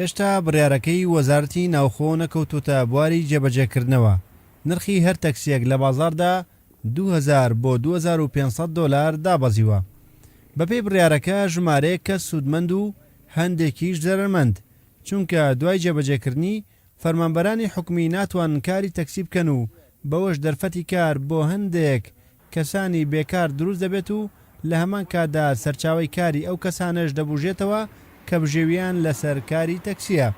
هێشتا بڕیارەکەی وەزارەتی ناوخۆ نەکەوتوتە بواری جێبەجێکردنەوە. نرخی هەر تەکسیەک لە بازاڕدا 2000 بۆ 2500 دۆلار دابەزیوە. بەپێی بڕیارەکە ژمارەیە کەس سوودمەند و هەندێکیش زەرمەند، چونکە دوای جێبەجێکردنی فەرمانبەرانی حکومی ناتوانن کاری تەکسی بکەن و بەوەش دەرفەتی کار بۆ هەندێک کەسانی بێکار دروست دەبێت و لە هەمان کاتدا سەرچاوەی کاری ئەو کەسانش دەبوژێتەوە کە بژێویان لەسەر کاری تەکسیە.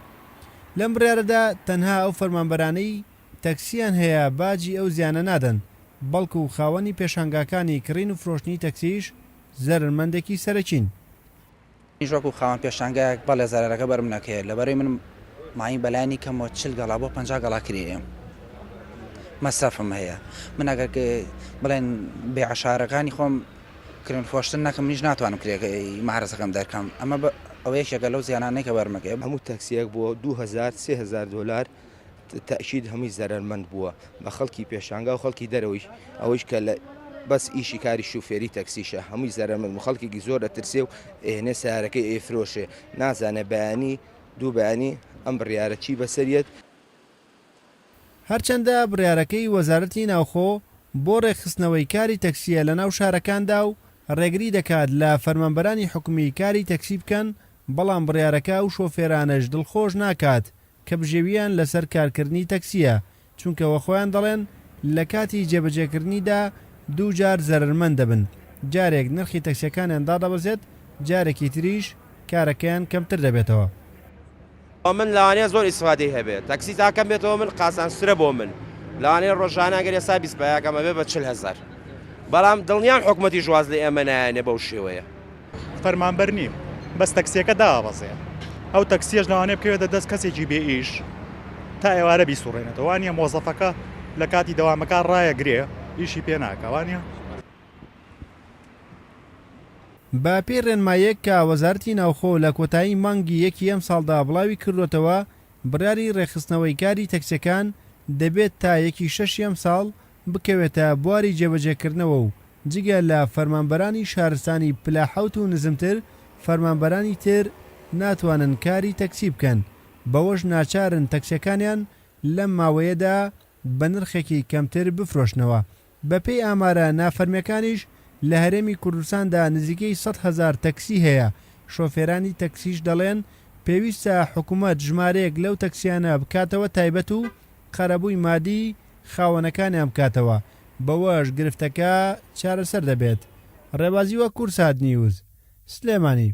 لەم بڕیارەدا تەنها ئەو فەرمانبەرانەی تەکسیان هەیە باجی ئەو زیانە نادەن، بەڵکو و خاوەنی پێشانگاکانی کڕین و فرۆشتنی تەکسیش زەرمەندێکی سەرەکین. وەکو خاوەن پێشانگایەک بەڵێ زەرەرەکە بەرم نەکەێت لەبەرەوەی من مای بەلایانی کەمەوە 40 گەڵا بۆ 50 گەڵا کرێم مەسەفم هەیە. من ئەگەر بڵێن بێعەشارەکانی خۆم کڕین فرۆشتن نەکەم نیش ناتوانم کرێکەکەی مارەزەکەم دەرکەم. ئەمە ئەوە یەکێکە لەو زیانانەی کە بەرمەکە. هەموو تەکسیەک بۆ 2000-3000 دۆلار تەشید هەمووی زەرمەند بووە بە خەڵکی پێشانگا و خەڵکی دەرەوەی ئەوەش کە لە بەس ئیشی کاری شوفێری تەکسیشە هەمووی زەرمەند و خەڵکێکی زۆر دەترسێ و ئێنێ سیارەکەی ئێفرۆشێ نازانێ بەیانی دوو بەیانی ئەم بڕیارە چی بەسەریەت. هەرچەندە بڕیارەکەی وەزارەتی ناوخۆ بۆ ڕێکخستنەوەی کاری تەکسیە لە ناو شارەکاندا و ڕێگری دەکات لە فەرمانبەرانی حکومی کاری تەکسی بکەن، بەڵام بڕیارەکە و شۆفێرانش دڵخۆش ناکات کە بژێویان لەسەر کارکردنی تەکسیە، چونکەوە خۆیان دەڵێن لە کاتی جێبەجێکردنیدا دوو جار زەرمەند دەبن، جارێک نرخی تەکسیەکانیان دادەبەزێت، جارێکی تریش کارەکەیان کەمتر دەبێتەوە. من لەوانەیە زۆر ئیسفادەی هەبێت تەکسی تاکەم بێتەوە من قاسانسرە بۆ من لەوانەیە ڕۆژانە ئەگەر ئێستا 20 بەیەکەمە بێ بە 40,000 بەڵام دڵنیان حکومەتی ژواز لە ئێمە نایانێ بەو شێوەیە. فەرمانبەر نیم بەس تەکسیەکە دابەزێ ئەو تەکسیەش لەوانەیە بکەوێتە دەست کەسێکی بێ ئیش تا ئێوارە بیسوڕێنێتەوە، وانە مۆزەفەکە لە کاتی دەوامەکە ڕایەگرێ ئیشی پێ ناکە وانە. بە پێی ڕێنمایەک کە وەزارەتی ناوخۆ لە کۆتایی مانگی یەکی ئەم ساڵدا بڵاوی کردوێتەوە، بڕیاری ڕێخستنەوەی کاری تەکسیەکان دەبێت تا 1/6 ئەم ساڵ بکەوێتە بواری جێبەجێکردنەوە و جگە لە فەرمانبەرانی شارستانی پلاحەوت و نزمتر فەرمانبەرانی تر ناتوانن کاری تەکسی بکەن، بەوەش ناچارن تەکسیەکانیان لەم ماوەیەدا بە نرخێکی کەمتر بفرۆشنەوە. بەپێی ئامارە نافەرمیەکانیش لە هەرێمی کوردستاندا نزیکەی 100,000 تەکسی هەیە. شۆفێرانی تەکسیش دەڵێن پێویستە حکوومەت ژمارەیەک لەو تەکسیانە بکاتەوە تایبەت و قەرەبووی مادی خاوەنەکانیان بکاتەوە، بەوەش گرفتەکە چارەسەر دەبێت. ڕێبازی وە کورسات نیوز سلێمانی.